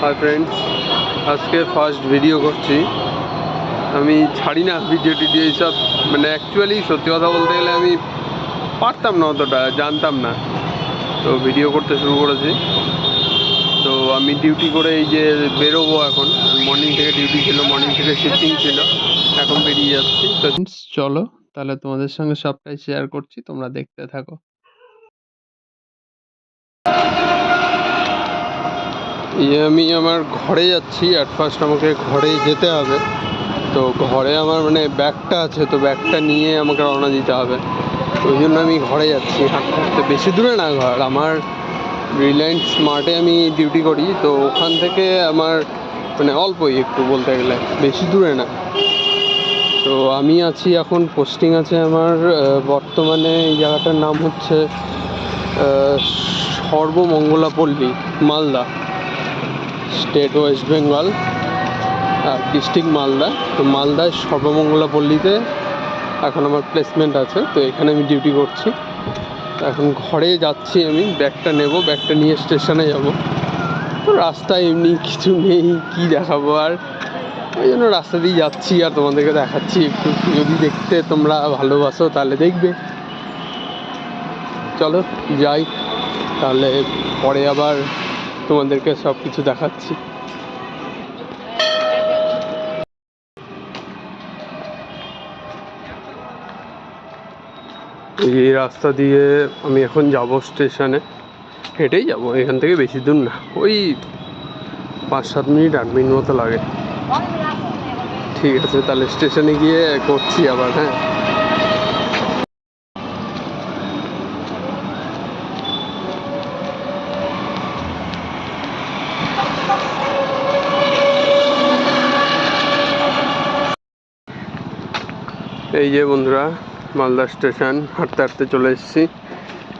Hi friends, আজকে first video করছি। আমি ছাড়ি না ভিডিও টিডিও এইসব, মানে অ্যাকচুয়ালি সত্যি কথা বলতে গেলে আমি পারতাম না, অতটা জানতাম না, তো ভিডিও করতে শুরু করেছি। তো আমি ডিউটি করে এই যে বেরোবো এখন, মর্নিং থেকে ডিউটি ছিল, মর্নিং থেকে শিফটিং ছিল, এখন বেরিয়ে যাচ্ছি। তো চলো তাহলে তোমাদের সঙ্গে সবটাই শেয়ার করছি, তোমরা দেখতে থাকো। আমি আমার ঘরে যাচ্ছি। অ্যাট ফার্স্ট আমাকে ঘরে যেতে হবে, তো ঘরে আমার মানে ব্যাগটা আছে, তো ব্যাগটা নিয়ে আমাকে রওনা দিতে হবে। ওই জন্য আমি ঘরে যাচ্ছি হাঁটতে হাঁটতে। বেশি দূরে না ঘর আমার, রিলায়েন্স স্মার্টে আমি ডিউটি করি, তো ওখান থেকে আমার মানে অল্পই একটু বলতে গেলে, বেশি দূরে না। তো আমি আছি এখন, পোস্টিং আছে আমার বর্তমানে এই জায়গাটার নাম হচ্ছে Sarbamangalapalli, Malda, state West Bengal, district Malda. তো মালদায় সর্বমঙ্গলাপল্লীতে এখন আমার প্লেসমেন্ট আছে, তো এখানে আমি ডিউটি করছি। এখন ঘরে যাচ্ছি, আমি ব্যাগটা নেব, ব্যাগটা নিয়ে স্টেশনে যাব। তো রাস্তায় এমনি কিছু নেই, কি দেখাবো আর, ওই জন্য রাস্তা দিয়ে যাচ্ছি আর তোমাদেরকে দেখাচ্ছি। একটু যদি দেখতে তোমরা ভালোবাসো তাহলে দেখবে। চলো যাই তাহলে, পরে আবার তোমাদেরকে সব কিছু দেখাচ্ছি। এই রাস্তা দিয়ে আমি এখন যাব স্টেশনে, হেঁটেই যাব, এখান থেকে বেশি দূর না, ওই 5-7 মিনিট 8 মিনিট মতো লাগে। ঠিক আছে, তাহলে স্টেশনে গিয়ে করছি আবার। হ্যাঁ, এই যে বন্ধুরা মালদা স্টেশন, হাঁটতে হাঁটতে চলে এসেছি।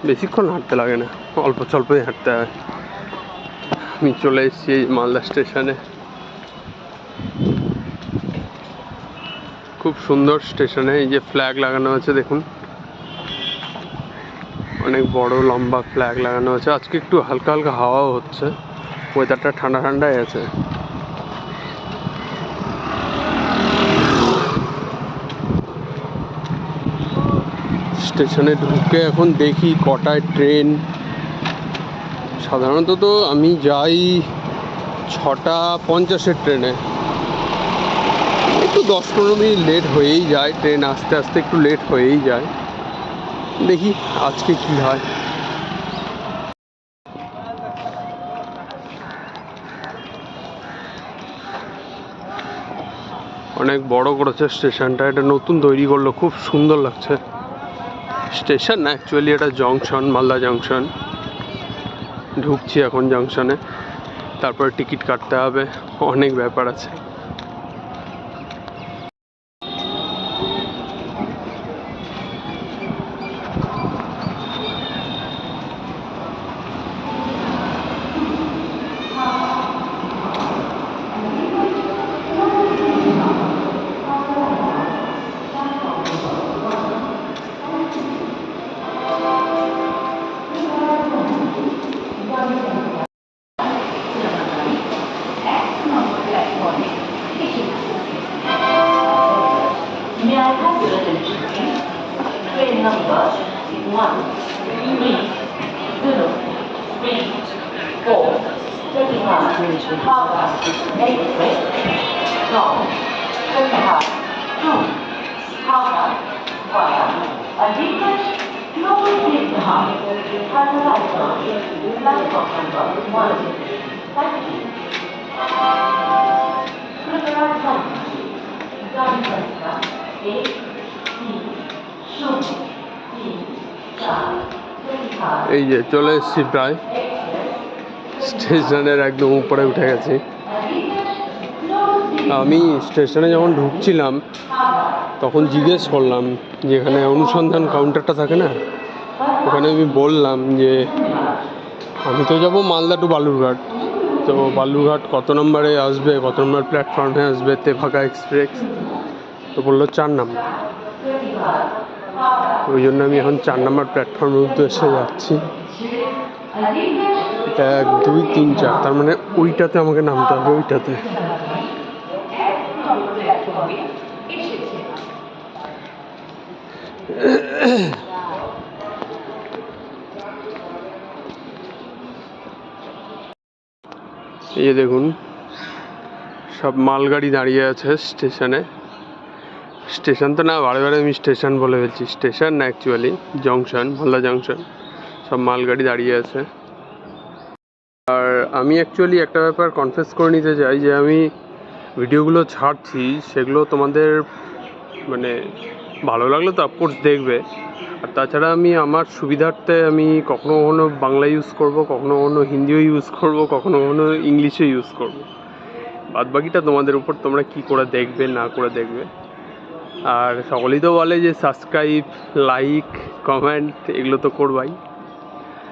বেশিক্ষণ হাঁটতে লাগে না, অল্প স্বল্পই হাঁটতে হয়। আমি চলে এসেছি এই মালদা স্টেশনে। খুব সুন্দর স্টেশনে, এই যে ফ্ল্যাগ লাগানো আছে দেখুন, অনেক বড় লম্বা ফ্ল্যাগ লাগানো আছে। আজকে একটু হালকা হালকা হাওয়াও হচ্ছে, ওয়েদারটা ঠান্ডা ঠান্ডাই আছে। স্টেশনে ঢুকে এখন দেখি কটায় ট্রেন। সাধারণত তো আমি যাই 6:50 ট্রেনে, একটু 10-15 মিনিট লেট হয়েই যায়, ট্রেন আস্তে আস্তে একটু লেট হয়েই যায়। দেখি আজকে কি হয়। অনেক বড় করেছে স্টেশনটা, এটা নতুন তৈরি করলো, খুব সুন্দর লাগছে। স্টেশন না, অ্যাকচুয়ালি এটা জংশন, মালদা জংশন। ঢুকছি এখন জংশনে, তারপর টিকিট কাটতে হবে, অনেক ব্যাপার আছে। Train number 1, 3, 0, 3, 4, taking us to Harbor Express, from Terminal 2, Harbor, via a different global signal, satellite platform number 1. Thank you. Prepared company, Doncaster, A, B, এই যে চলে এসেছি, প্রায় স্টেশনের একদম উপরে উঠে গেছি। আমি স্টেশনে যখন ঢুকছিলাম তখন জিজ্ঞেস করলাম, যেখানে অনুসন্ধান কাউন্টারটা থাকে না, ওখানে আমি বললাম যে আমি তো যাব মালদা টু বালুরঘাট, তো বালুরঘাট কত নম্বরে আসবে, কত নম্বর প্ল্যাটফর্মে আসবে তেভাগা এক্সপ্রেস। তো বললো 4 নম্বর। ওই জন্য আমি এখন 4 নম্বর প্ল্যাটফর্মের উদ্দেশ্যে যাচ্ছি। 1 2 3 4 তার মানে ওইটাতে আমাকে নামতে হবে, ওইটাতে। প্ল্যাটফর্মে এসেছে। এই যে দেখুন সব মালগাড়ি দাঁড়িয়ে আছে স্টেশনে। স্টেশন তো না, বারে বারে আমি স্টেশন বলে ফেলছি, স্টেশন না অ্যাকচুয়ালি জংশন, মালদা জংশন। সব মালগাড়ি দাঁড়িয়ে আছে। আর আমি অ্যাকচুয়ালি একটা ব্যাপার কনফেস করে নিতে চাই যে আমি ভিডিওগুলো ছাড়ছি সেগুলো তোমাদের মানে ভালো লাগলে তো অফকোর্স দেখবে। আর তাছাড়া আমি আমার সুবিধার্থে আমি কখনো কখনো বাংলা ইউজ করব, কখনো কখনো হিন্দিও ইউজ করব, কখনো কখনো ইংলিশও ইউজ করব। বাদবাকিটা তোমাদের উপর, তোমরা কি করে দেখবে না করে দেখবে। আর সকলেই তো বলে যে সাবস্ক্রাইব, লাইক, কমেন্ট এগুলো তো করবাই।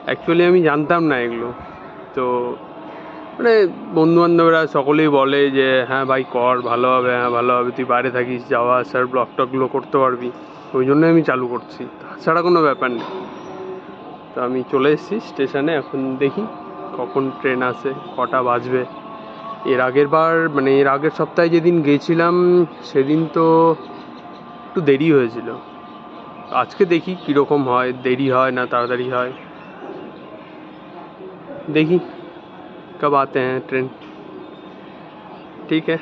অ্যাকচুয়ালি আমি জানতাম না এগুলো, তো মানে বন্ধুবান্ধবরা সকলেই বলে যে হ্যাঁ ভাই কর, ভালো হবে, হ্যাঁ ভালো হবে, তুই বাইরে থাকিস, যাওয়া আসার ব্লগ টকগুলো করতে পারবি, ওই জন্যই আমি চালু করছি, তাছাড়া কোনো ব্যাপার নেই। তো আমি চলে এসেছি স্টেশনে, এখন দেখি কখন ট্রেন আসে, কটা বাজবে। এর আগের সপ্তাহে যেদিন গেছিলাম সেদিন তো একটু দেরি হয়েছিল। আজকে দেখি কীরকম হয়, দেরি হয় না তাড়াতাড়ি হয়, देखी कब आते हैं ट्रेन। ठीक है,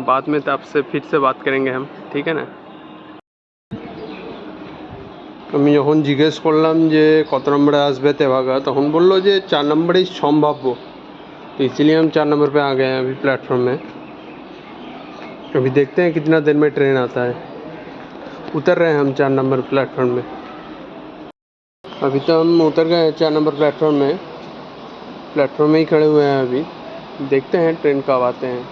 बाद में तो आपसे फिर से बात करेंगे हम, ठीक है ना। আমি যখন জিজ্ঞেস করলাম যে কত নম্বরে আসবে তেভাগা, তখন বললো যে 4 नंबर ही संभाव्य, तो इसीलिए हम 4 नंबर पे आ गए हैं अभी प्लेटफॉर्म में। अभी देखते हैं कितना देर में ट्रेन आता है। उतर रहे हैं हम 4 नंबर प्लेटफॉर्म में। अभी तो हम उतर गए हैं 4 नंबर प्लेटफॉर्म में, प्लेटफॉर्म में ही खड़े हुए हैं अभी। देखते हैं ट्रेन कब आते हैं।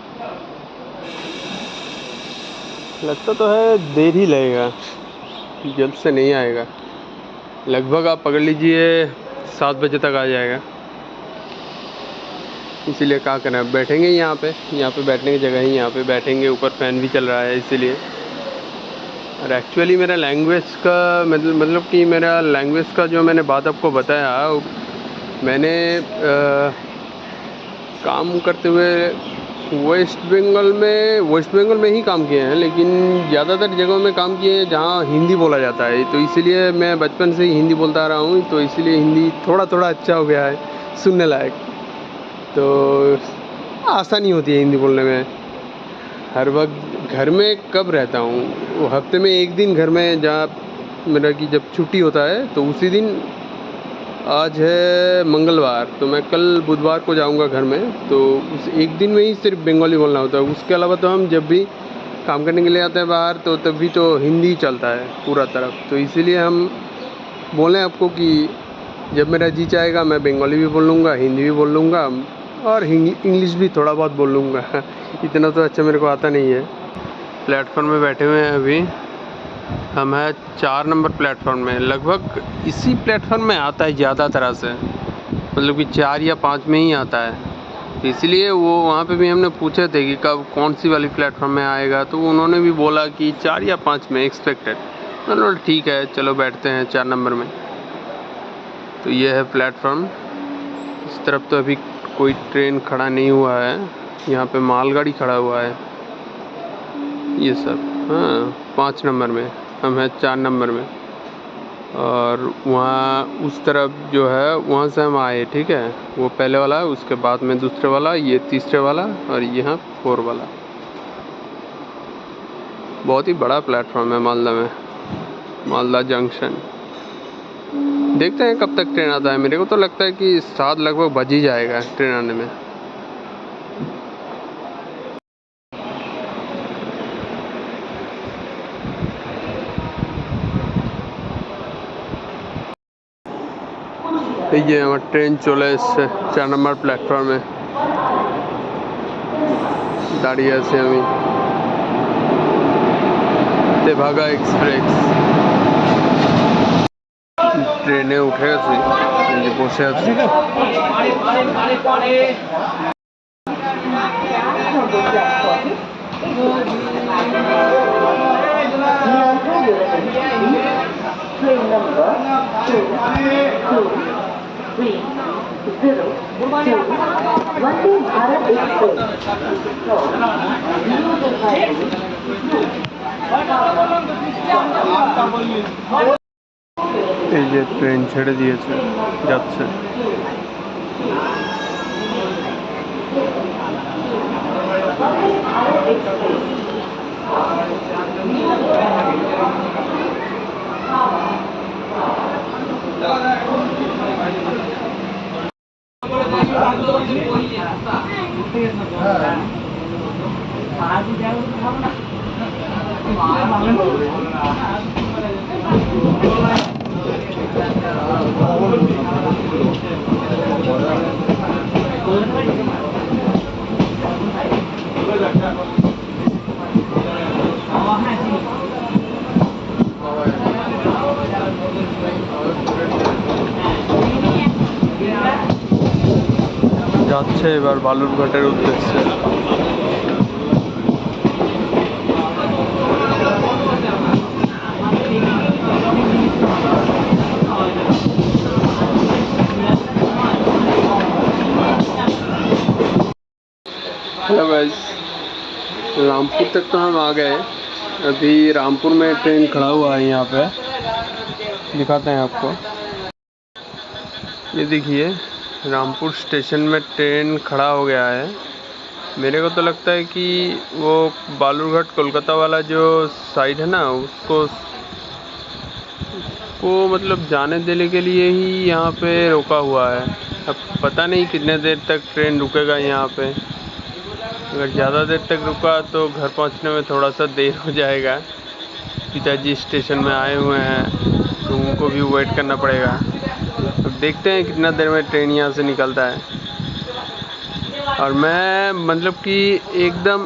लगता तो है देर ही लगेगा, जल्द से नहीं आएगा। लगभग आप पकड़ लीजिए 7 बजे तक आ जाएगा। इसीलिए क्या करना है, बैठेंगे यहाँ पे बैठने की जगह ही यहाँ पे बैठेंगे, ऊपर फैन भी चल रहा है इसीलिए। और एक्चुअली मेरा लैंग्वेज का मतलब कि मेरा लैंग्वेज का जो मैंने बात आपको बताया, मैंने काम करते हुए वेस्ट बंगाल में ही काम किए हैं, लेकिन ज़्यादातर जगहों में काम किए हैं जहाँ हिंदी बोला जाता है। तो इसीलिए मैं बचपन से ही हिंदी बोलता आ रहा हूँ, तो इसीलिए हिंदी थोड़ा थोड़ा अच्छा हो गया है, सुनने लायक। तो आसानी होती है हिंदी बोलने में। हर वक्त घर में कब रहता हूँ, वो हफ्ते में एक दिन घर में, जहाँ मेरा कि जब छुट्टी होता है तो उसी दिन। आज है मंगलवार, तो मैं कल बुधवार को जाऊंगा घर में, तो उस एक दिन में ही सिर्फ बंगाली बोलना होता है। उसके अलावा तो हम जब भी काम करने के लिए आते हैं बाहर, तो तब भी तो हिंदी चलता है पूरा तरफ। तो इसीलिए हम बोलें आपको कि जब मेरा जी चाहेगा मैं बंगाली भी बोल लूँगा, हिंदी भी बोल लूँगा, और इंग्लिश भी थोड़ा बहुत बोल लूँगा। इतना तो अच्छा मेरे को आता नहीं है। प्लेटफॉर्म में बैठे हुए हैं अभी हम, है 4 नंबर प्लेटफॉर्म में। लगभग इसी प्लेटफॉर्म में आता है ज़्यादा तरह से, मतलब कि 4 या 5 में ही आता है। तो इसलिए वो वहाँ पे भी हमने पूछे थे कि कब कौन सी वाली प्लेटफॉर्म में आएगा, तो उन्होंने भी बोला कि 4 या 5 में एक्सपेक्टेड। मैंने ठीक है चलो बैठते हैं 4 नंबर में। तो ये है प्लेटफॉर्म। इस तरफ तो अभी कोई ट्रेन खड़ा नहीं हुआ है, यहाँ पे मालगाड़ी खड़ा हुआ है ये सब। हाँ 5 नंबर में, हम हैं 4 नंबर में। और वहाँ उस तरफ जो है वहाँ से हम आए, ठीक है, वो पहले वाला, उसके बाद में दूसरे वाला, ये तीसरे वाला, और यहाँ 4 वाला। बहुत ही बड़ा प्लेटफॉर्म है मालदा में, मालदा जंक्शन। देखते हैं कब तक ट्रेन आता है। मेरे को तो लगता है कि 7 लगभग बज ही जाएगा ट्रेन आने में। এই যে আমার ট্রেন চলে এসছে 4 নম্বর প্ল্যাটফর্মে, দাঁড়িয়ে আছি আমি। তেভাগা এক্সপ্রেস ট্রেনে উঠে গেছি, এই যে বসে আছি। Train number 223. Vande Bharat express এই যে ট্রেন ছেড়ে দিয়েছে, যাচ্ছে। যাচ্ছে এবার বালুরঘাটের উদ্দেশ্যে। हेलो गाइस, रामपुर तक तो हम आ गए। अभी रामपुर में ट्रेन खड़ा हुआ है, यहाँ पे दिखाते हैं आपको। ये देखिए, रामपुर स्टेशन में ट्रेन खड़ा हो गया है। मेरे को तो लगता है कि वो बालूरघाट कोलकाता वाला जो साइड है ना, उसको मतलब जाने देने के लिए ही यहाँ पे रोका हुआ है। अब पता नहीं कितने देर तक ट्रेन रुकेगा यहाँ पे। अगर ज़्यादा देर तक रुका तो घर पहुँचने में थोड़ा सा देर हो जाएगा। पिताजी स्टेशन में आए हुए हैं तो उनको भी वेट करना पड़ेगा। तो देखते हैं कितना देर में ट्रेन यहाँ से निकलता है। और मैं मतलब कि एकदम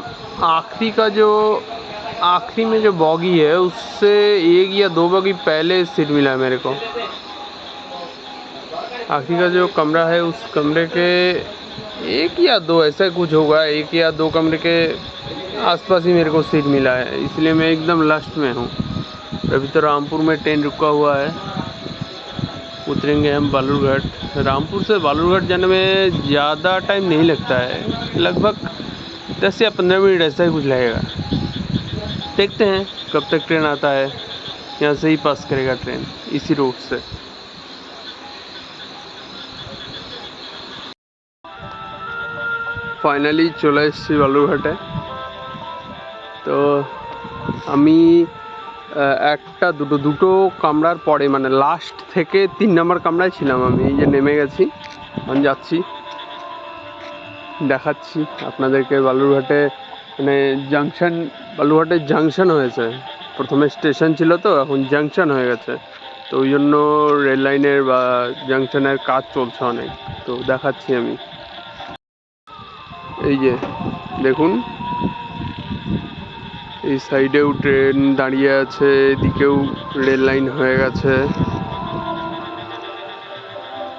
आखिरी में जो बॉगी है उससे 1 या 2 बॉगी पहले सीट मिला है मेरे को। आखिरी का जो कमरा है उस कमरे के 1 या 2 ऐसा कुछ होगा, 1 या 2 कमरे के आसपास ही मेरे को सीट मिला है, इसलिए मैं एकदम लास्ट में हूँ। अभी तो रामपुर में ट्रेन रुका हुआ है, उतरेंगे हम बालूरघाट। रामपुर से बालूरघाट जाने में ज़्यादा टाइम नहीं लगता है, लगभग 10 या 15 मिनट ऐसा ही कुछ लगेगा। देखते हैं कब तक ट्रेन आता है। यहाँ से ही पास करेगा ट्रेन, इसी रोड से। ফাইনালি চলে এসেছি বালুরঘাটে। তো আমি একটা দুটো কামরার পরে, মানে লাস্ট থেকে 3 নম্বর কামরায় ছিলাম আমি। এই যে নেমে গেছি, আমি যাচ্ছি, দেখাচ্ছি আপনাদেরকে। বালুরঘাটে মানে বালুরঘাটের জাংশন হয়েছে। প্রথমে স্টেশন ছিল, তো এখন জাংশন হয়ে গেছে। তো ওই জন্য রেল লাইনের বা জাংশনের কাজ চলছে অনেক। তো দেখাচ্ছি আমি। এই যে দেখুন, এই সাইডেও ট্রেন দাঁড়িয়ে আছে, এদিকেও রেল লাইন হয়ে গেছে,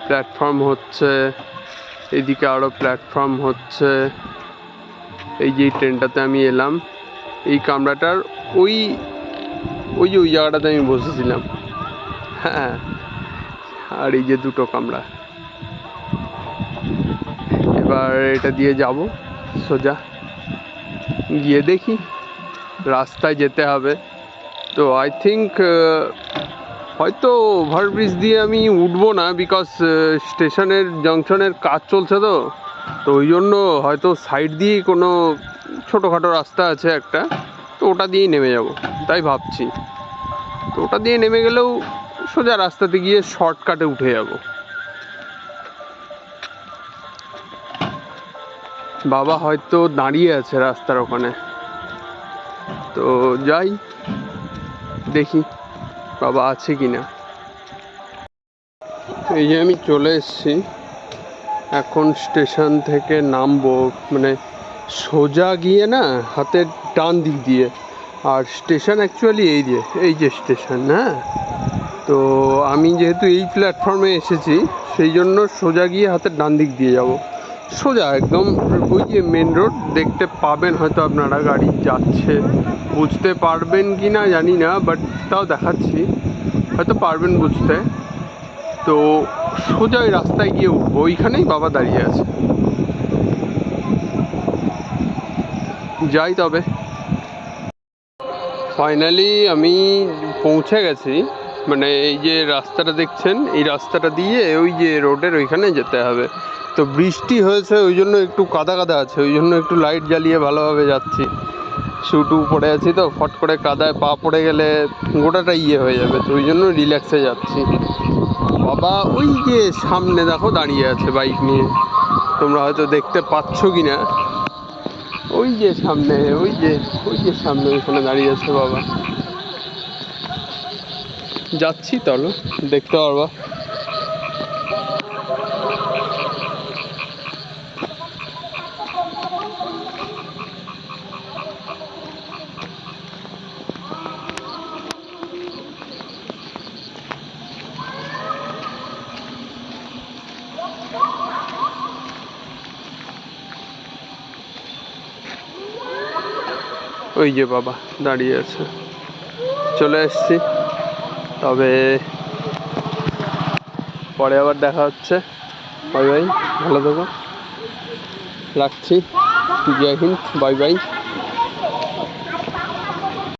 প্ল্যাটফর্ম হচ্ছে, এদিকে আরও প্ল্যাটফর্ম হচ্ছে। এই যে ট্রেনটাতে আমি এলাম, এই কামরাটার ওই জায়গাটাতে আমি বসেছিলাম। হ্যাঁ, আর এই যে 2টো কামরা। এবার এটা দিয়ে যাব সোজা, গিয়ে দেখি রাস্তায় যেতে হবে। তো আই থিঙ্ক হয়তো ওভারব্রিজ দিয়ে আমি উঠবো না, বিকজ স্টেশনের জংশনের কাজ চলছে। তো ওই জন্য হয়তো সাইড দিয়েই কোনো ছোটোখাটো রাস্তা আছে একটা, তো ওটা দিয়েই নেমে যাব তাই ভাবছি। তো ওটা দিয়ে নেমে গেলেও সোজা রাস্তাতে গিয়ে শর্টকাটে উঠে যাব। বাবা হয়তো দাঁড়িয়ে আছে রাস্তার ওখানে, তো যাই দেখি বাবা আছে কি না। এই যে আমি চলে এসেছি, এখন স্টেশন থেকে নামবো। মানে সোজা গিয়ে না হাতের ডান দিক দিয়ে, আর স্টেশন অ্যাকচুয়ালি এই যে স্টেশন। হ্যাঁ, তো আমি যেহেতু এই প্ল্যাটফর্মে এসেছি সেই জন্য সোজা গিয়ে হাতের ডান দিক দিয়ে যাব, সোজা একদম। ওই যে মেন রোড দেখতে পাবেন হয়তো আপনারা, গাড়ি যাচ্ছে, বুঝতে পারবেন কি না জানি না, বাট তাও দেখাচ্ছি, হয়তো পারবেন বুঝতে। তো সোজা ওই রাস্তায় গিয়ে উঠবো, ওইখানেই বাবা দাঁড়িয়ে আছে। যাই তবে। ফাইনালি আমি পৌঁছে গেছি, মানে এই যে রাস্তাটা দেখছেন, এই রাস্তাটা দিয়ে ওই যে রোডের ওইখানে যেতে হবে। তো বৃষ্টি হয়েছে ওই জন্য একটু কাদা কাদা আছে, ওই জন্য একটু লাইট জ্বালিয়ে ভালোভাবে যাচ্ছি। শুটু পড়ে আছি তো, ফট করে কাদায় পা পড়ে গেলে গোটাটা হয়ে যাবে, তো ওই জন্য রিল্যাক্সে যাচ্ছি। বাবা ওই যে সামনে দেখো দাঁড়িয়ে আছে বাইক নিয়ে, তোমরা হয়তো দেখতে পাচ্ছ কি না, ওই যে সামনে, ওই যে সামনে ওইখানে দাঁড়িয়ে আছে বাবা। যাচ্ছি, চলো দেখতে পারবা। ওই যে বাবা দাঁড়িয়ে আছে, চলে এসছি। তবে পরে আবার দেখা হচ্ছে। বাই বাই, ভালো থেকো, রাখছি। জয় হিন্দ, বাই বাই।